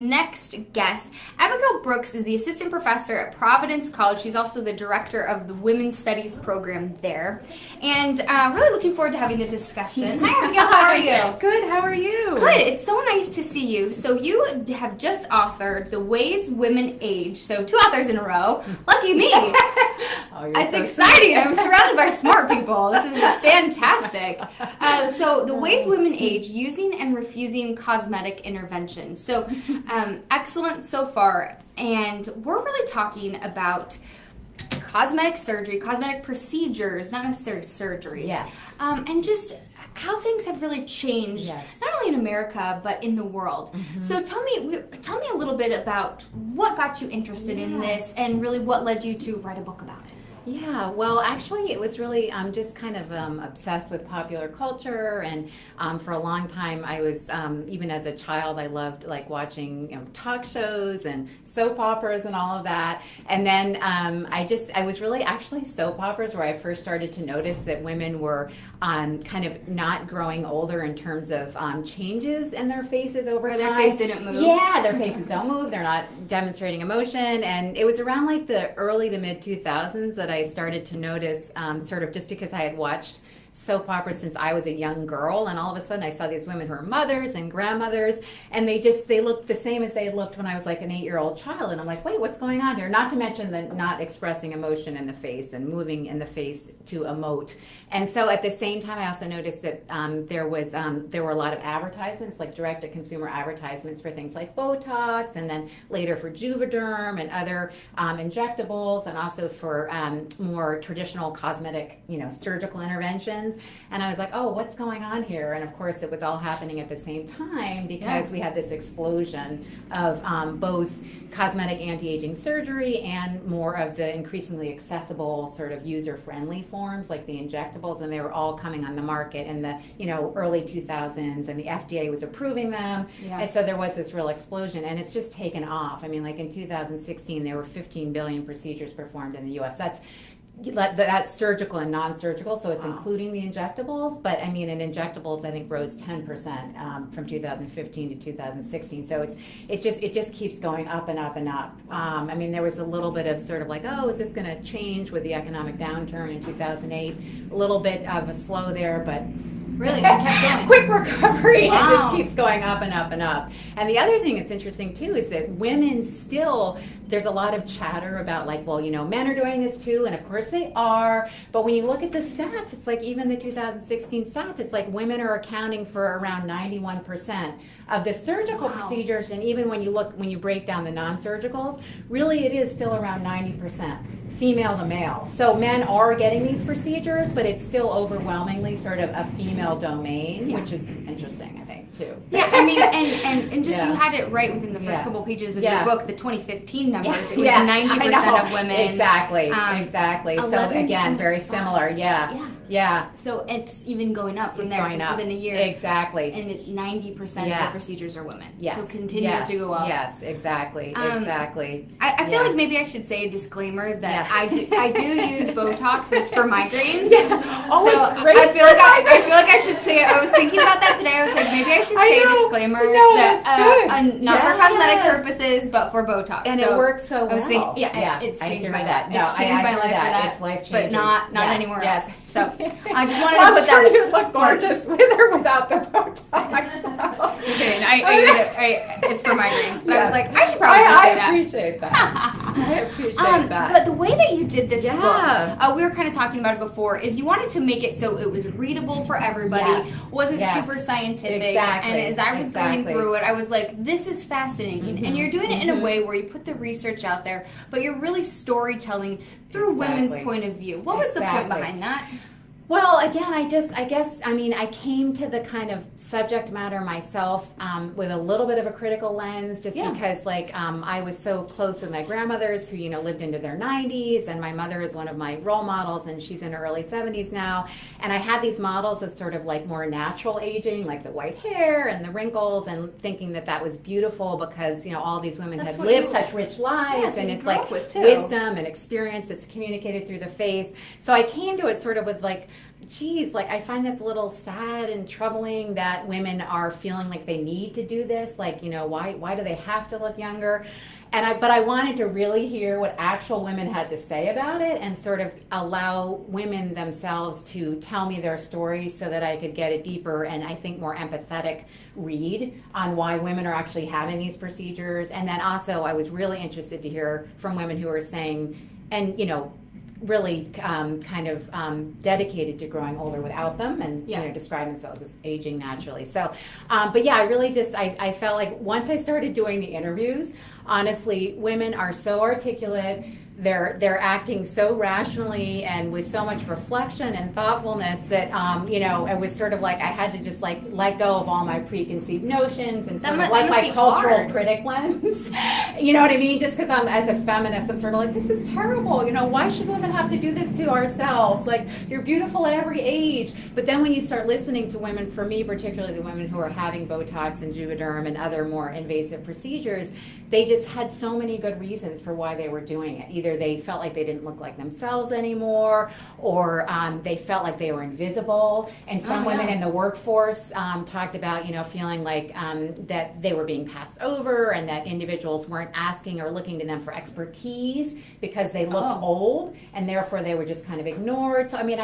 Next guest, Abigail Brooks is the assistant professor at Providence College. She's also the director of the Women's Studies program there. And really looking forward to having the discussion. Hi, Abigail. How are you? Good. How are you? Good. It's so nice to see you. So you have just authored The Ways Women Age. So 2 authors in a row. Lucky me. It's so exciting. I'm surrounded by smart people. This is fantastic. So The Ways Women Age, Using and Refusing Cosmetic Interventions. So excellent so far, and we're really talking about cosmetic surgery, cosmetic procedures, not necessarily surgery. Yes. And just how things have really changed, yes, not only in America but in the world. Mm-hmm. So tell me a little bit about what got you interested in this, and really what led you to write a book about it. Yeah, well, actually, it was really just kind of obsessed with popular culture, and for a long time, I was even as a child, I loved like watching talk shows and soap operas and all of that. And then I was really actually soap operas where I first started to notice that women were kind of not growing older in terms of changes in their faces over time. Their face didn't move. Yeah, their faces don't move. They're not demonstrating emotion. And it was around like the early to mid 2000s that I started to notice, sort of just because I had watched soap opera since I was a young girl, and all of a sudden I saw these women who are mothers and grandmothers, and they looked the same as they had looked when I was like an 8-year-old child, and I'm like, wait, what's going on here? Not to mention the not expressing emotion in the face and moving in the face to emote. And so at the same time, I also noticed that there were a lot of advertisements, like direct-to-consumer advertisements for things like Botox, and then later for Juvederm and other injectables, and also for more traditional cosmetic, surgical interventions. And I was like, oh, what's going on here? And of course, it was all happening at the same time because we had this explosion of both cosmetic anti-aging surgery and more of the increasingly accessible sort of user-friendly forms like the injectables, and they were all coming on the market in the early 2000s, and the FDA was approving them. Yeah. And so there was this real explosion, and it's just taken off. I mean, like in 2016, there were 15 billion procedures performed in the U.S. That's surgical and non-surgical, so it's including the injectables. But I mean, in injectables, I think rose 10% from 2015 to 2016. So it just keeps going up and up and up. I mean, there was a little bit of sort of like, oh, is this going to change with the economic downturn in 2008? A little bit of a slow there, but really, it kept going. Quick recovery. Wow. It just keeps going up and up and up. And the other thing that's interesting too is that women still, there's a lot of chatter about like, well, men are doing this too, and of course they are. But when you look at the stats, it's like even the 2016 stats, it's like women are accounting for around 91% of the surgical procedures, and even when you break down the non-surgicals, really it is still around 90%. Female to male. So men are getting these procedures, but it's still overwhelmingly sort of a female domain, which is interesting, I think, too. Yeah, I mean, and just you had it right within the first couple pages of your book, the 2015 numbers. It was 90% of women. Exactly. So again, very similar. Yeah. So it's even going up from there just within a year. Exactly. And 90% of the procedures are women. Yes. So it continues to go up. Yes, exactly. I feel like maybe I should say a disclaimer that I do use Botox, but it's for migraines. Oh, so it's great. I feel like I should say it. I was thinking about that today. I was like, maybe I should say a disclaimer that not for cosmetic purposes, but for Botox. And it works so well. I was thinking, it's changed my life. It's changed my life for that. It's life-changing. But not anymore else. Yes. So I just wanted to put that. You look gorgeous with or without the Botox. Just kidding. I use it. It's for migraines. But I was like, I should probably say that. I appreciate that. I appreciate that. But the way that you did this book, we were kind of talking about it before, is you wanted to make it so it was readable for everybody, wasn't super scientific. Exactly. And as I was going through it, I was like, this is fascinating. Mm-hmm. And you're doing it in a way where you put the research out there, but you're really storytelling through women's point of view. What was the point behind that? Well, again, I came to the kind of subject matter myself with a little bit of a critical lens, just because, I was so close with my grandmothers who, lived into their 90s, and my mother is one of my role models, and she's in her early 70s now. And I had these models of sort of like more natural aging, like the white hair and the wrinkles, and thinking that was beautiful because, all these women had lived such rich lives, and it's like wisdom and experience that's communicated through the face. So I came to it sort of with like geez, like I find this a little sad and troubling that women are feeling like they need to do this. Like, why do they have to look younger? But I wanted to really hear what actual women had to say about it and sort of allow women themselves to tell me their stories so that I could get a deeper and I think more empathetic read on why women are actually having these procedures. And then also I was really interested to hear from women who are saying, and really dedicated to growing older without them and describe themselves as aging naturally. So, but yeah, I really I felt like once I started doing the interviews, honestly, women are so articulate. They're acting so rationally and with so much reflection and thoughtfulness that it was sort of like I had to just like let go of all my preconceived notions and sort of like my cultural critic lens. You know what I mean? Just because I'm as a feminist, I'm sort of like, this is terrible. Why should women have to do this to ourselves? Like, you're beautiful at every age. But then when you start listening to women, for me particularly the women who are having Botox and Juvederm and other more invasive procedures, they just had so many good reasons for why they were doing it. Either they felt like they didn't look like themselves anymore, or they felt like they were invisible. And some women in the workforce talked about, feeling like that they were being passed over and that individuals weren't asking or looking to them for expertise because they looked old, and therefore they were just kind of ignored. So, I mean,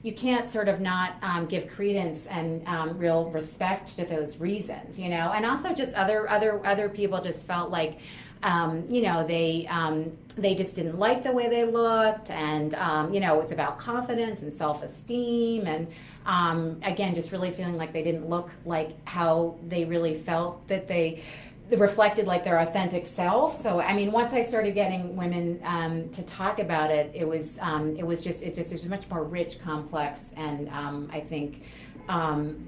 you can't sort of not give credence and real respect to those reasons, and also just other people just felt like they just didn't like the way they looked, and it was about confidence and self-esteem, and again, just really feeling like they didn't look like how they really felt, that they reflected like their authentic self. So I mean, once I started getting women to talk about it, it was a much more rich, complex, and I think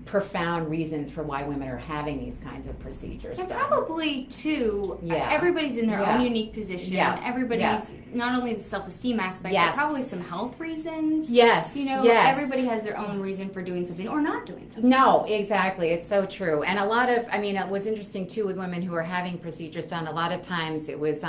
profound reasons for why women are having these kinds of procedures. And probably too, everybody's in their own unique position. Yeah. Everybody's not only the self-esteem aspect, but probably some health reasons. Yes. Everybody has their own reason for doing something or not doing something. No, exactly. It's so true. And a lot of, it was interesting too with women who are having procedures done. A lot of times it was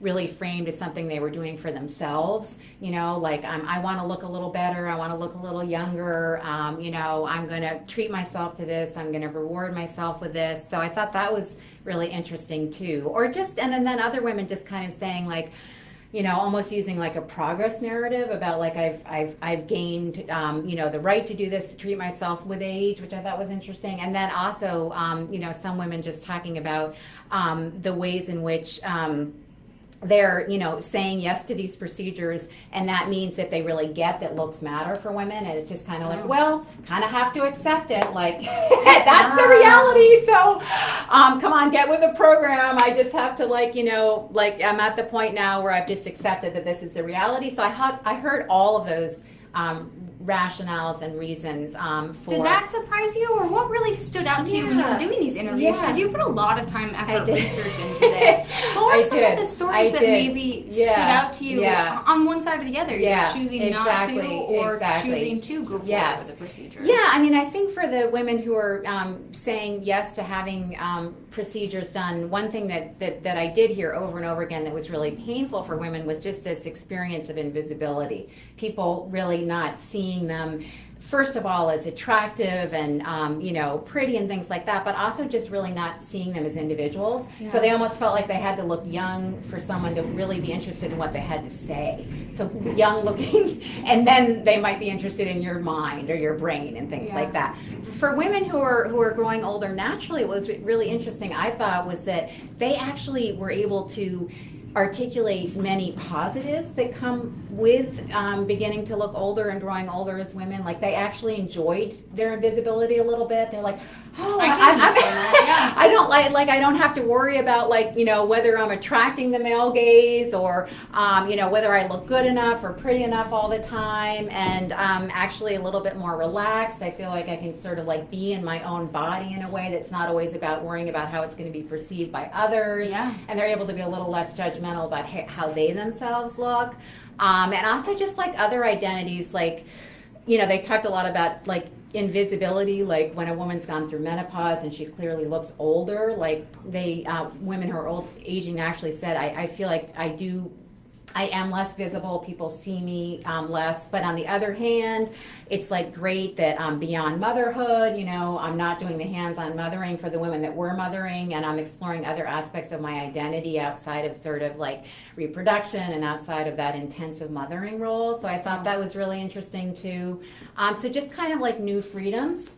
really framed as something they were doing for themselves. Like I want to look a little better. I want to look a little younger. I'm going to treat myself to this. I'm going to reward myself with this. So I thought that was really interesting too. Or and then other women just kind of saying like, almost using like a progress narrative about like I've gained the right to do this, to treat myself with age, which I thought was interesting. And then also some women just talking about the ways in which they're saying yes to these procedures, and that means that they really get that looks matter for women, and it's just kind of like, well, kind of have to accept it, like that's the reality. So come on, get with the program. I just have to like I'm at the point now where I've just accepted that this is the reality. So I heard all of those rationales and reasons for. Did that surprise you, or what really stood out to you when you were doing these interviews? Because you put a lot of time, effort, research into this. What were some of the stories that maybe stood out to you on one side or the other? You're choosing not to, or choosing to go forward with the procedure. Yeah, I think for the women who are saying yes to having procedures done, one thing that I did hear over and over again that was really painful for women was just this experience of invisibility. People really not seeing them, first of all, as attractive and pretty and things like that, but also just really not seeing them as individuals. Yeah. So they almost felt like they had to look young for someone to really be interested in what they had to say. So young looking, and then they might be interested in your mind or your brain and things like that. For women who are growing older naturally, what was really interesting, I thought, was that they actually were able to articulate many positives that come with beginning to look older and growing older as women. Like they actually enjoyed their invisibility a little bit. They're like, I don't I don't have to worry about whether I'm attracting the male gaze or whether I look good enough or pretty enough all the time, and actually a little bit more relaxed. I feel like I can sort of be in my own body in a way that's not always about worrying about how it's going to be perceived by others. Yeah. And they're able to be a little less judgmental about how they themselves look. And also just other identities, they talked a lot about invisibility, like when a woman's gone through menopause and she clearly looks older, women who are aging naturally said, I feel like I do I am less visible. People see me less. But on the other hand, it's like great that I'm beyond motherhood. You know, I'm not doing the hands-on mothering for the women that were mothering, and I'm exploring other aspects of my identity outside of sort of like reproduction and outside of that intensive mothering role. So I thought that was really interesting too. So just kind of like new freedoms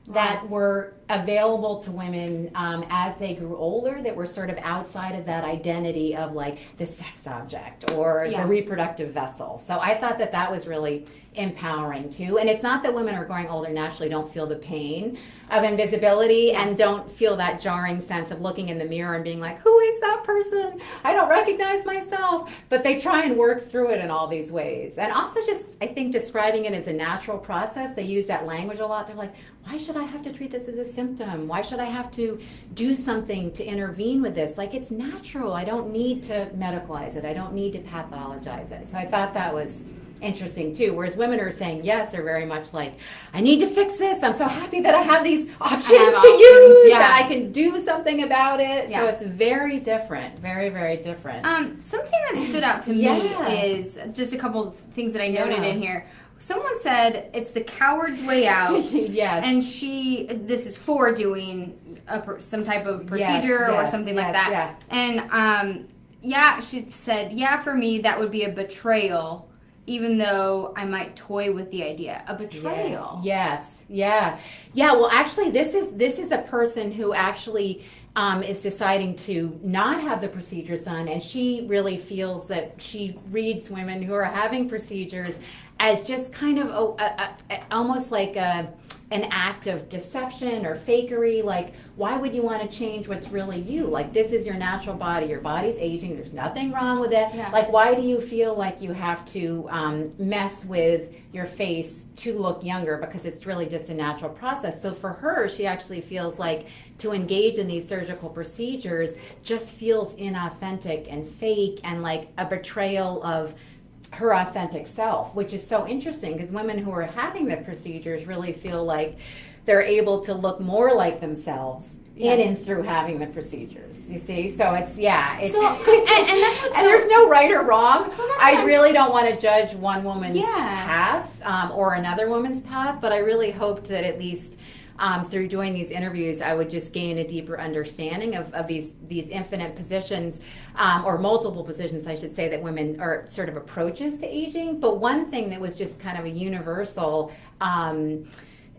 that were available to women as they grew older, that were sort of outside of that identity of like the sex object or the reproductive vessel. So I thought that that was really empowering too. And it's not that women are growing older naturally don't feel the pain of invisibility and don't feel that jarring sense of looking in the mirror and being like, who is that person? I don't recognize myself. But they try and work through it in all these ways. And also just, I think, describing it as a natural process. They use that language a lot. They're like, why should I have to treat this as a symptom? Why should I have to do something to intervene with this? Like, it's natural. I don't need to medicalize it. I don't need to pathologize it. So I thought that was interesting too. Whereas women are saying yes, are very much like, I need to fix this. I'm so happy that I have these options to use and I can do something about it. So it's very different, very, very different. Something that stood out to me is just a couple of things that I noted in here. Someone said it's the coward's way out. Yes. And this is for doing some type of procedure or something like that. And she said, for me, that would be a betrayal, even though I might toy with the idea. A betrayal. Yes. Yeah. Well, actually, this is a person who actually is deciding to not have the procedures done, and she really feels that she reads women who are having procedures as just kind of almost like an act of deception or fakery. Like, why would you want to change what's really you? Like, this is your natural body. Your body's aging. There's nothing wrong with it. Yeah. Like, why do you feel like you have to mess with your face to look younger? Because it's really just a natural process. So for her, she actually feels like to engage in these surgical procedures just feels inauthentic and fake and like a betrayal of her authentic self, which is so interesting because women who are having the procedures really feel like they're able to look more like themselves in and through having the procedures. You see, so it's it's so, and that's what's and there's no right or wrong. I really don't want to judge one woman's path or another woman's path, but I really hoped that at least through doing these interviews, I would just gain a deeper understanding of these infinite positions, or multiple positions, I should say, that women are sort of approaches to aging. But one thing that was just kind of a universal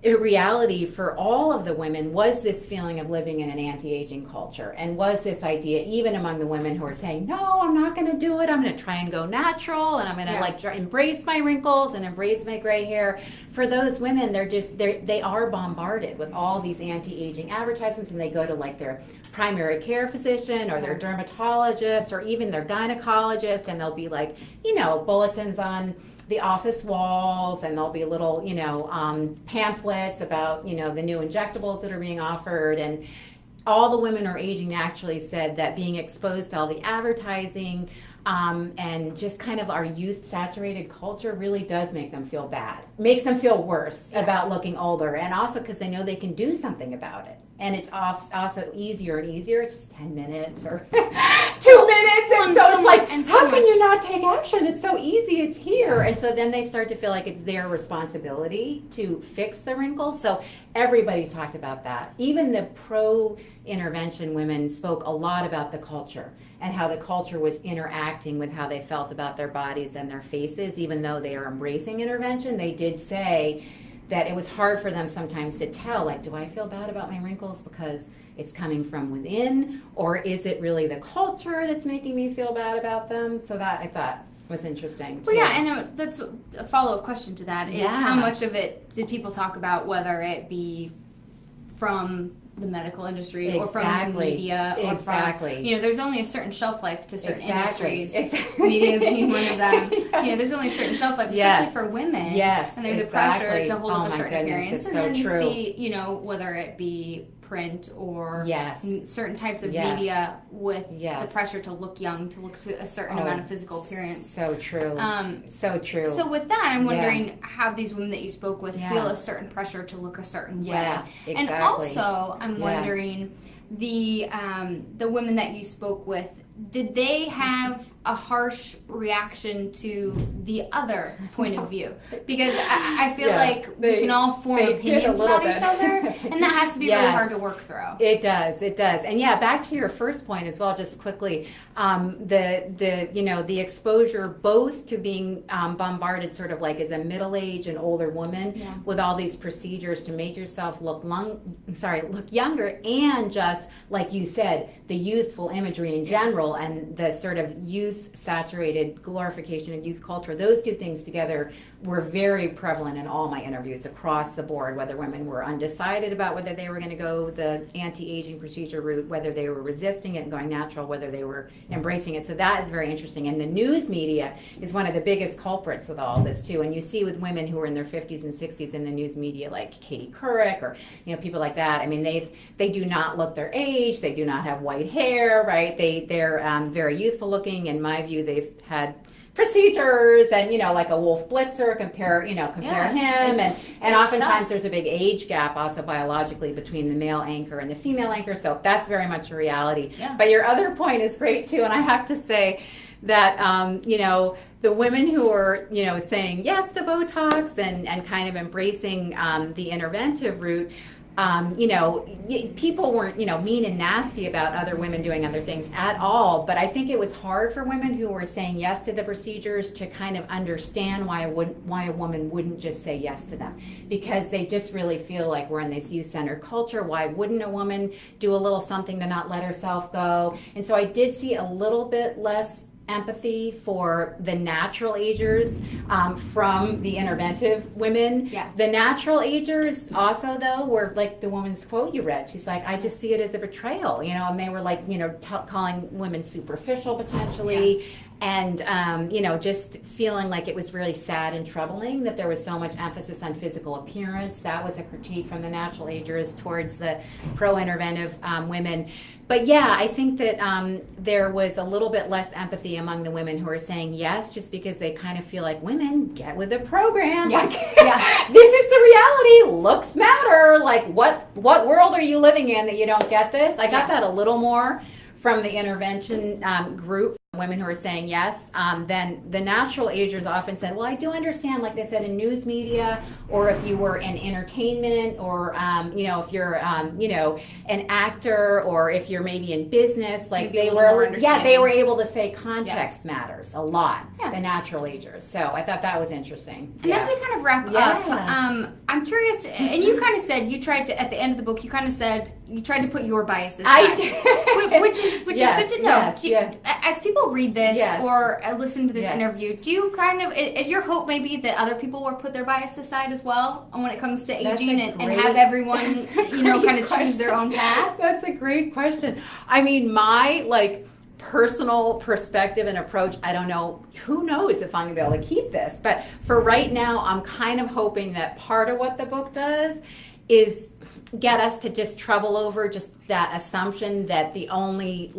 reality for all of the women was this feeling of living in an anti-aging culture, and was this idea even among the women who are saying, no, I'm not going to do it, I'm going to try and go natural, and I'm going to embrace my wrinkles and embrace my gray hair. For those women, they are bombarded with all these anti-aging advertisements, and they go to like their primary care physician or their dermatologist or even their gynecologist, and they'll be like, bulletins on the office walls, and there'll be little, pamphlets about, the new injectables that are being offered. And all the women who are aging naturally said that being exposed to all the advertising and just kind of our youth-saturated culture really does make them feel bad. Makes them feel worse about looking older, and also because they know they can do something about it. And it's also easier and easier. It's just 10 minutes or 2 minutes. And so it's like, how can you not take action? It's so easy. It's here. And so then they start to feel like it's their responsibility to fix the wrinkles. So everybody talked about that. Even the pro-intervention women spoke a lot about the culture and how the culture was interacting with how they felt about their bodies and their faces. Even though they are embracing intervention, they did say that it was hard for them sometimes to tell, like, do I feel bad about my wrinkles because it's coming from within, or is it really the culture that's making me feel bad about them? So that I thought was interesting too. Well, and that's a follow-up question to that is how much of it did people talk about, whether it be from the medical industry or from the media or from, there's only a certain shelf life to certain industries, media being one of them. There's only a certain shelf life, especially for women. Yes, and there's a pressure to hold up a certain appearance, and then you see, whether it be print or certain types of media with the pressure to look young, to look to a certain amount of physical appearance. So true. So true. So with that, I'm wondering how these women that you spoke with feel a certain pressure to look a certain way. Exactly. And also, I'm wondering the women that you spoke with, did they have a harsh reaction to the other point of view, because I feel like we can all form opinions about each other, and that has to be really hard to work through. It does. And yeah, back to your first point as well, just quickly, the exposure both to being bombarded sort of like as a middle-aged and older woman with all these procedures to make yourself look younger, and just like you said, the youthful imagery in general and the sort of youth-saturated glorification of youth culture. Those two things together were very prevalent in all my interviews across the board, whether women were undecided about whether they were going to go the anti-aging procedure route, whether they were resisting it and going natural, whether they were embracing it. So that is very interesting. And the news media is one of the biggest culprits with all this too. And you see with women who are in their 50s and 60s in the news media, like Katie Couric or people like that. I mean, they do not look their age. They do not have white hair, right? They're very youthful looking. In my view, they've had procedures and like a Wolf Blitzer, compare him, and oftentimes there's a big age gap also biologically between the male anchor and the female anchor, so that's very much a reality. But your other point is great too, and I have to say that the women who are saying yes to Botox and kind of embracing the interventive route, people weren't, mean and nasty about other women doing other things at all. But I think it was hard for women who were saying yes to the procedures to kind of understand why a woman wouldn't just say yes to them, because they just really feel like we're in this youth-centered culture. Why wouldn't a woman do a little something to not let herself go? And so I did see a little bit less empathy for the natural agers from the interventive women. The natural agers also, though, were like the woman's quote you read. She's like, I just see it as a betrayal, and they were like, calling women superficial potentially. And, just feeling like it was really sad and troubling that there was so much emphasis on physical appearance. That was a critique from the natural agers towards the pro-interventive women. But yeah, I think that there was a little bit less empathy among the women who are saying yes, just because they kind of feel like, women, get with the program. This is the reality. Looks matter. Like, what world are you living in that you don't get this? I got that a little more from the intervention group. Women who are saying yes, then the natural agers often said, well, I do understand, like they said, in news media, or if you were in entertainment, or if you're an actor, or if you're maybe in business, like they were able to say context matters a lot. The natural agers. So I thought that was interesting. And as we kind of wrap up, I'm curious, and you kind of said you tried to, at the end of the book, you kind of said you tried to put your biases aside. I did. which is good to know. As people read this or listen to this interview, do you kind of, is your hope maybe that other people will put their bias aside as well when it comes to aging and have everyone kind of choose their own path? That's a great question. I mean, my personal perspective and approach, I don't know, who knows if I'm gonna be able to keep this, but for right now, I'm kind of hoping that part of what the book does is get us to just trouble over just that assumption that the only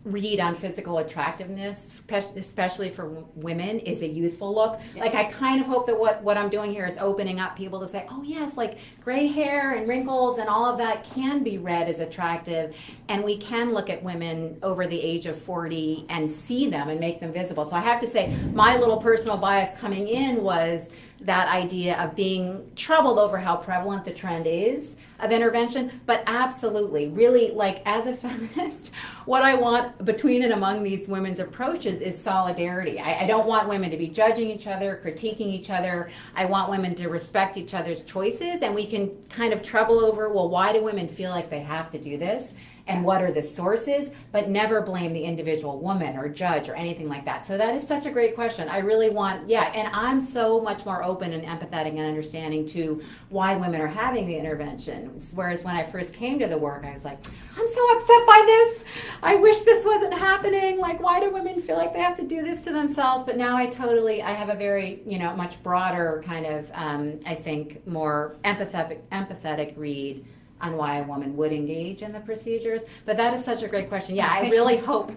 read on physical attractiveness, especially for women, is a youthful look. Like, I kind of hope that what I'm doing here is opening up people to say, oh yes, like gray hair and wrinkles and all of that can be read as attractive, and we can look at women over the age of 40 and see them and make them visible. So I have to say, my little personal bias coming in was that idea of being troubled over how prevalent the trend is of intervention, but absolutely, really, as a feminist, what I want between and among these women's approaches is solidarity. I don't want women to be judging each other, critiquing each other. I want women to respect each other's choices, and we can kind of trouble over, well, why do women feel like they have to do this? And what are the sources, but never blame the individual woman or judge or anything like that. So that is such a great question. I really want, and I'm so much more open and empathetic and understanding to why women are having the intervention. Whereas when I first came to the work, I was like, I'm so upset by this. I wish this wasn't happening. Like, why do women feel like they have to do this to themselves? But now I have a very, much broader kind of, I think, more empathetic read on why a woman would engage in the procedures. But that is such a great question. Yeah, I really hope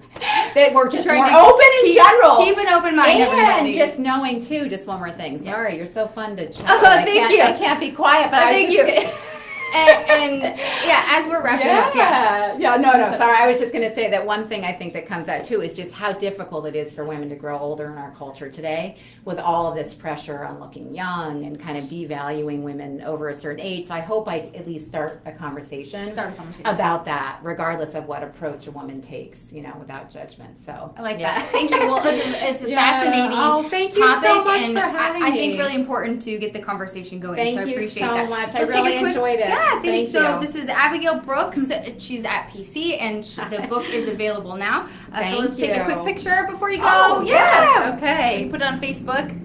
that we're just more open in general. Keep an open mind, everybody. And just knowing, too, just one more thing. Sorry, you're so fun to chat. Oh, thank you. I can't be quiet, but thank you. and yeah, as we're wrapping up, no. Sorry, I was just going to say that one thing I think that comes out too is just how difficult it is for women to grow older in our culture today, with all of this pressure on looking young and kind of devaluing women over a certain age. So I hope I at least start a conversation about that, regardless of what approach a woman takes, without judgment. So I like that. Thank you. Well, it's a fascinating thank you topic, so much and for having me. I think really important to get the conversation going. Thank so I appreciate you so that. much. Let's I really enjoyed it. Yeah, thank you. So you. this is Abigail Brooks. She's at PC, and the book is available now. So let's take a quick picture before you go. Oh, yes. Okay. So you put it on Facebook.